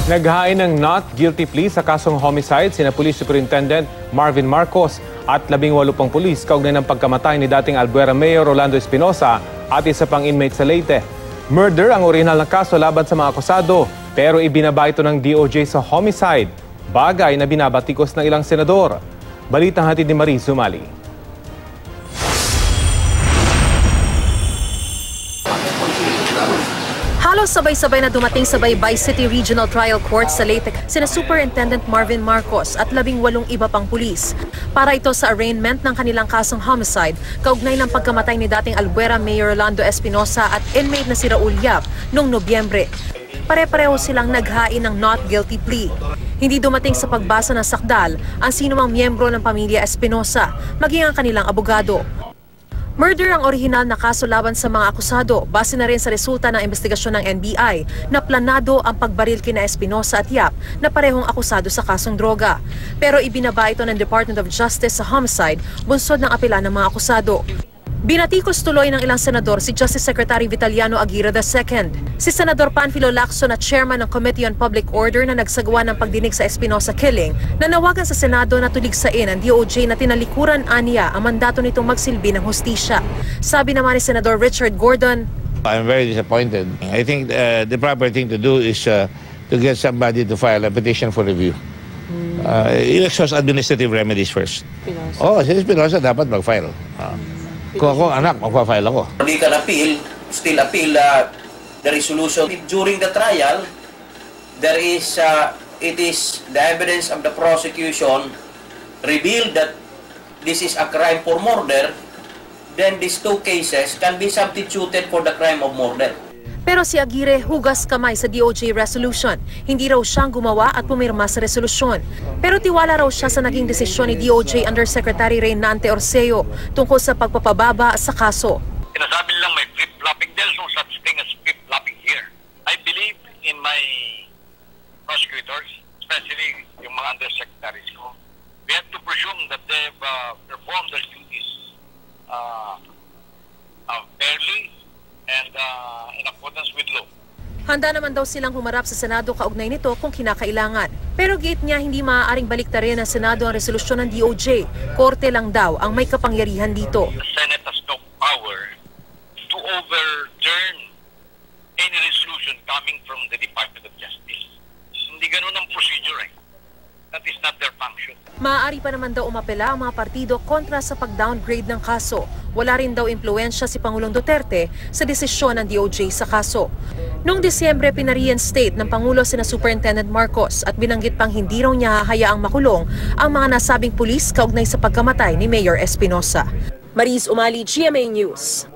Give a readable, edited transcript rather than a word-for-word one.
Naghain ng not guilty plea sa kasong homicide sina Police Superintendent Marvin Marcos at 18 pang pulis kaugnay ng pagkamatay ni dating Albuera Mayor Rolando Espinosa at isa pang inmate sa Leyte. Murder ang orihinal na kaso laban sa mga akusado pero ibinaba ito ng DOJ sa homicide, bagay na binabatikos ng ilang senador. Balitang hatid ni Marie Zumali. Halos sabay-sabay na dumating sa Baybay City Regional Trial Court sa Leyte sina Superintendent Marvin Marcos at 18 iba pang pulis para ito sa arraignment ng kanilang kasong homicide kaugnay ng pagkamatay ni dating Albuera Mayor Rolando Espinosa at inmate na si Raul Yap noong Nobyembre. Pare-pareho silang naghain ng not guilty plea. Hindi dumating sa pagbasa ng sakdal ang sinumang miyembro ng pamilya Espinosa, maging ang kanilang abogado. Murder ang orihinal na kaso laban sa mga akusado base na rin sa resulta ng investigasyon ng NBI na planado ang pagbaril kina Espinosa at Yap na parehong akusado sa kasong droga. Pero ibinaba ito ng Department of Justice sa homicide bunsod ng apela ng mga akusado. Binatikos tuloy ng ilang senador si Justice Secretary Vitaliano Aguirre II. Si Senador Panfilo Lacson na chairman ng Committee on Public Order na nagsagawa ng pagdinig sa Espinosa killing, nanawagan sa Senado na tuligsain ang DOJ na tinalikuran aniya ang mandato nitong magsilbi ng hustisya. Sabi naman ni Senador Richard Gordon, I'm very disappointed. I think the proper thing to do is to get somebody to file a petition for review. Exhaust administrative remedies first. Si Espinosa dapat mag-file. Kung ako anak, magpa-file ako. We can appeal, still appeal the resolution. During the trial, there is, it is the evidence of the prosecution revealed that this is a crime for murder, then these two cases can be substituted for the crime of murder. pero si Aguirre hugas kamay sa DOJ resolution. Hindi raw siyang gumawa at pumirma sa resolusyon. Pero tiwala raw siya sa naging desisyon ni DOJ Undersecretary Reynante Orseo tungkol sa pagpapababa sa kaso. Sinasabi lang may flip-flopping. There's no such thing as flip-flopping here. I believe in my prosecutors, especially yung mga undersecretaries ko. We have to presume that they've performed their duties fairly and in accordance with law. Handa naman daw silang humarap sa Senado kaugnay nito kung kinakailangan. Pero giit niya hindi maaaring baliktarin ng Senado ang resolusyon ng DOJ. Korte lang daw ang may kapangyarihan dito. The Senate has no power to overturn any resolution coming from the Department of Justice. Hindi ganun ang procedure eh. That is not their function. Maaari pa naman daw umapela ang mga partido kontra sa pag-downgrade ng kaso. Wala rin daw impluensya si Pangulong Duterte sa desisyon ng DOJ sa kaso. Noong Disyembre, pinareinstate ng Pangulo sina Superintendent Marcos at binanggit pang hindi raw niya hahayaang makulong ang mga nasabing pulis kaugnay sa pagkamatay ni Mayor Espinosa. Mariz Umali, GMA News.